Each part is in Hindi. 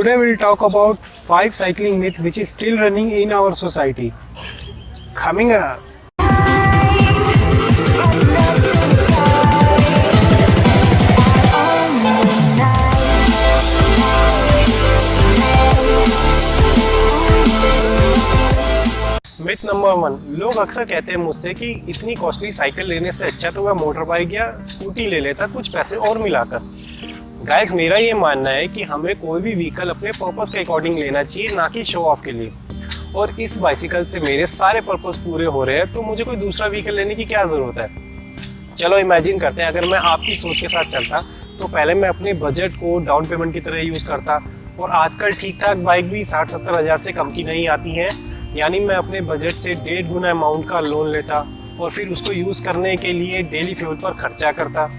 Today we'll talk about 5 cycling myths which is still running in our society. Coming up. Myth number 1, लोग अक्सर कहते हैं मुझसे कि इतनी कॉस्टली साइकिल लेने से अच्छा तो मैं मोटर बाइक या स्कूटी ले लेता कुछ पैसे और मिलाकर। गाइस, मेरा ये मानना है कि हमें कोई भी व्हीकल अपने पर्पस के अकॉर्डिंग लेना चाहिए, ना कि शो ऑफ के लिए। और इस बाइसिकल से मेरे सारे पर्पस पूरे हो रहे हैं, तो मुझे कोई दूसरा व्हीकल लेने की क्या ज़रूरत है। चलो इमेजिन करते हैं, अगर मैं आपकी सोच के साथ चलता तो पहले मैं अपने बजट को डाउन पेमेंट की तरह यूज़ करता, और आजकल ठीक ठाक बाइक भी 60-70 हज़ार से कम की नहीं आती हैं। यानी मैं अपने बजट से 1.5 गुना अमाउंट का लोन लेता और फिर उसको यूज़ करने के लिए डेली फ्यूल पर खर्चा करता।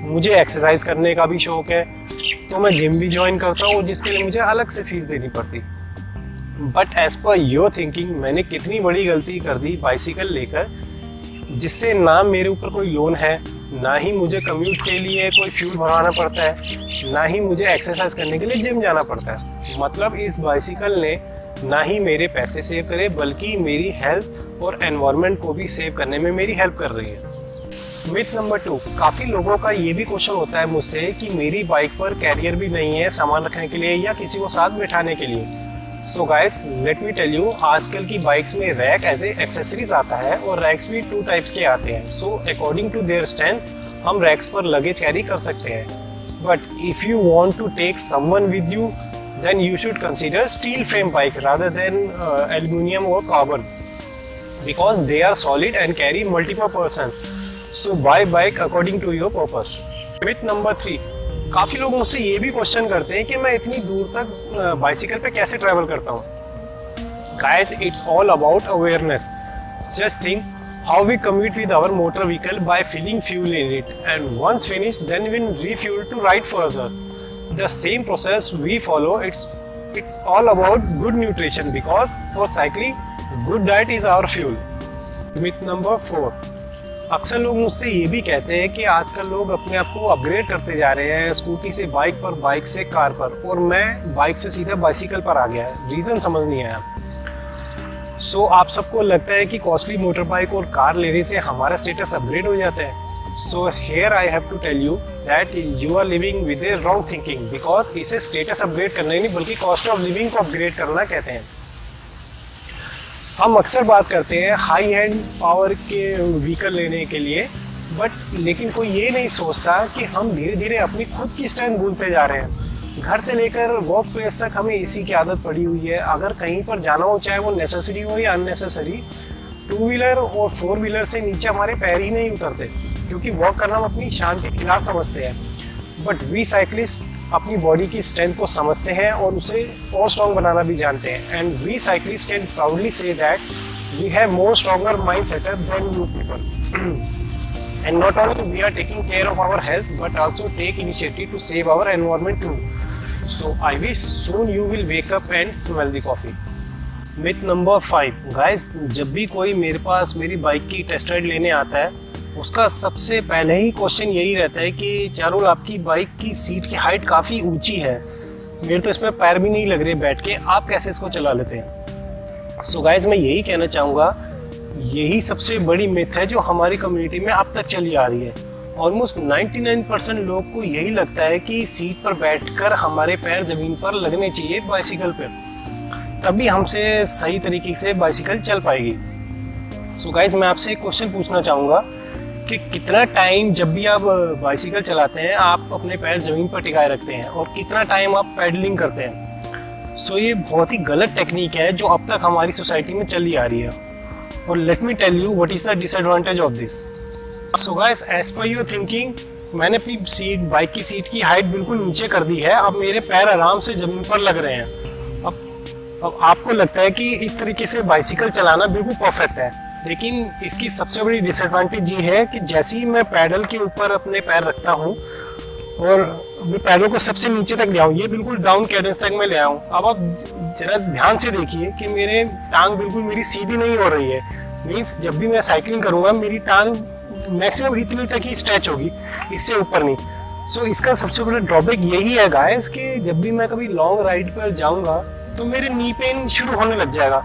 मुझे एक्सरसाइज करने का भी शौक है, तो मैं जिम भी ज्वाइन करता हूँ, जिसके लिए मुझे अलग से फीस देनी पड़ती। But as per your thinking, मैंने कितनी बड़ी गलती कर दी बाइसिकल लेकर, जिससे ना मेरे ऊपर कोई लोन है, ना ही मुझे कम्यूट के लिए कोई फ्यूल भरवाना पड़ता है, ना ही मुझे एक्सरसाइज करने के लिए जिम जाना पड़ता है। मतलब इस बाइसिकल ने ना ही मेरे पैसे सेव करे, बल्कि मेरी हेल्थ और एनवायरनमेंट को भी सेव करने में मेरी हेल्प कर रही है। मिथ नंबर 2, काफ़ी लोगों का ये भी क्वेश्चन होता है मुझसे कि मेरी बाइक पर कैरियर भी नहीं है सामान रखने के लिए या किसी को साथ बैठाने के लिए। So guys, let me tell you, आजकल की बाइक्स में रैक एज ए एक्सेसरीज आता है, और रैक्स भी 2 टाइप्स के आते हैं। So according to their strength हम रैक्स पर लगेज कैरी कर सकते हैं। But if you want to take someone with you, then you should consider steel frame bike rather than aluminum or carbon, because they are solid and carry multiple person. So buy bike according to your purpose. Myth number 3, काफ़ी लोग मुझसे ये भी क्वेश्चन करते हैं कि मैं इतनी दूर तक बाइसिकल पे कैसे ट्रैवल करता हूँ। Guys, it's all about awareness. Just think how we commute with our motor vehicle by filling fuel in it, and once finished, then we refuel to ride further. The same process we follow. It's all about good nutrition, because for cycling good diet is our fuel. Myth number 4, अक्सर लोग मुझसे ये भी कहते हैं कि आजकल लोग अपने आप को अपग्रेड करते जा रहे हैं, स्कूटी से बाइक पर, बाइक से कार पर, और मैं बाइक से सीधा बाइसिकल पर आ गया है। रीज़न समझ नहीं आया। सो आप सबको लगता है कि कॉस्टली मोटर बाइक और कार लेने से हमारा स्टेटस अपग्रेड हो जाता है। So here I have to tell you that you are living with a wrong thinking, because इसे स्टेटस अपग्रेड करना ही नहीं बल्कि कॉस्ट ऑफ लिविंग को अपग्रेड करना कहते हैं। हम अक्सर बात करते हैं हाई एंड पावर के व्हीकल लेने के लिए, बट लेकिन कोई ये नहीं सोचता कि हम धीरे धीरे अपनी खुद की स्ट्रेंथ भूलते जा रहे हैं। घर से लेकर वर्क प्लेस तक हमें एसी की आदत पड़ी हुई है। अगर कहीं पर जाना हो, चाहे वो नेसेसरी हो या अननेसेसरी, 2 व्हीलर और 4 व्हीलर से नीचे हमारे पैर ही नहीं उतरते, क्योंकि वॉक करना हम अपनी शान के खिलाफ समझते हैं। बट वी साइक्लिस्ट अपनी बॉडी की स्ट्रेंथ को समझते हैं और उसे और स्ट्रॉन्ग बनाना भी जानते हैं। And we cyclist can proudly say that we have more stronger mind setup than you people. And not only we are taking care of our health, but also take initiative to save our environment too. So I wish soon you will wake up and smell the coffee. Myth number 5, guys, जब भी कोई मेरे पास मेरी बाइक की टेस्ट राइड लेने आता है, उसका सबसे पहले ही क्वेश्चन यही रहता है कि चारुल, आपकी बाइक की सीट की हाइट काफ़ी ऊंची है, मेरे तो इसमें पैर भी नहीं लग रहे बैठ के, आप कैसे इसको चला लेते हैं। सो गाइस, मैं यही कहना चाहूँगा, यही सबसे बड़ी मिथ है जो हमारी कम्युनिटी में अब तक चली आ रही है। ऑलमोस्ट 99% लोग को यही लगता है कि सीट पर बैठकर हमारे पैर ज़मीन पर लगने चाहिए बाइसिकल पर, तभी हमसे सही तरीके से बाइसिकल चल पाएगी। सो गाइस, मैं आपसे एक क्वेश्चन पूछना चाहूँगा कि कितना टाइम जब भी आप बाइसिकल चलाते हैं आप अपने पैर ज़मीन पर टिकाए रखते हैं, और कितना टाइम आप पैडलिंग करते हैं। सो ये बहुत ही गलत टेक्निक है जो अब तक हमारी सोसाइटी में चली आ रही है। और let me tell you what is the disadvantage of this. So guys, as per your thinking, मैंने अपनी सीट, बाइक की सीट की हाइट बिल्कुल नीचे कर दी है। अब मेरे पैर आराम से ज़मीन पर लग रहे हैं। अब आपको लगता है कि इस तरीके से बाइसिकल चलाना बिल्कुल परफेक्ट है, लेकिन इसकी सबसे बड़ी डिसएडवांटेज ये है कि जैसे ही मैं पैडल के ऊपर अपने पैर रखता हूँ और मैं पैडल को सबसे नीचे तक ले आऊँ, ये बिल्कुल डाउन कैडेंस तक मैं ले आऊँ। अब आप जरा ध्यान से देखिए कि मेरे टांग बिल्कुल मेरी सीधी नहीं हो रही है। मीन्स जब भी मैं साइकिलिंग करूँगा मेरी टांग मैक्सिमम इतनी तक ही स्ट्रेच होगी, इससे ऊपर नहीं। सो इसका सबसे बड़ा ड्रॉबैक यही है गाइस कि जब भी मैं कभी लॉन्ग राइड पर जाऊंगा तो मेरे नी पेन शुरू होने लग जाएगा।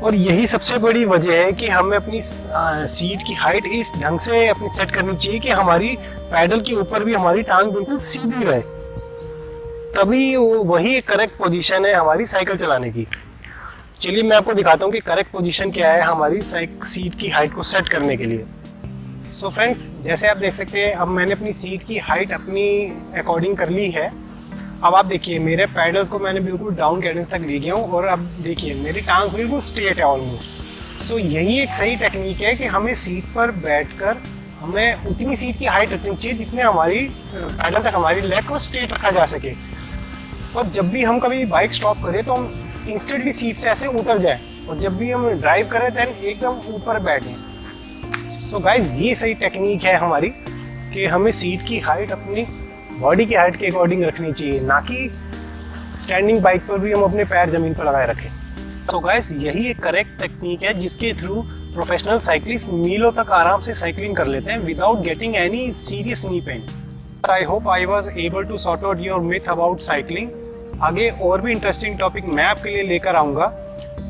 और यही सबसे बड़ी वजह है कि हमें अपनी सीट की हाइट इस ढंग से अपनी सेट करनी चाहिए कि हमारी पैडल के ऊपर भी हमारी टांग बिल्कुल सीधी रहे, तभी वही एक करेक्ट पोजीशन है हमारी साइकिल चलाने की। चलिए मैं आपको दिखाता हूँ कि करेक्ट पोजीशन क्या है हमारी सीट की हाइट को सेट करने के लिए। सो फ्रेंड्स, जैसे आप देख सकते हैं अब मैंने अपनी सीट की हाइट अपनी अकॉर्डिंग कर ली है। अब आप देखिए मेरे पैडल को मैंने बिल्कुल डाउन कैडेंस तक ले गया हूँ और अब देखिए मेरी टांग बिल्कुल स्ट्रेट है ऑलमोस्ट। सो यही एक सही टेक्निक है कि हमें सीट पर बैठकर हमें उतनी सीट की हाइट रखनी चाहिए जितने हमारी पैडल तक हमारी लेग को स्ट्रेट रखा जा सके। और जब भी हम कभी बाइक स्टॉप करें तो हम इंस्टेंटली सीट से ऐसे उतर जाए और जब भी हम ड्राइव करें देन एकदम ऊपर बैठें। सो गाइज ये सही टेक्निक है हमारी कि हमें सीट की हाइट अपनी बॉडी की हाइट के अकॉर्डिंग रखनी चाहिए, ना कि स्टैंडिंग बाइक पर भी हम अपने पैर जमीन पर लगाए रखें। तो गाइस यही एक करेक्ट टेक्निक है जिसके थ्रू प्रोफेशनल साइक्लिस्ट मीलों तक आराम से साइकिलिंग कर लेते हैं without getting any serious knee pain. I hope I was able to sort out your myth about cycling. आगे और भी इंटरेस्टिंग टॉपिक मैं आपके लिए लेकर आऊँगा।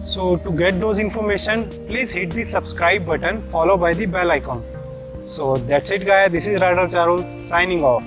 So to get those information please hit the subscribe button follow by the bell icon. So that's it guys, this is Radar Charul signing off.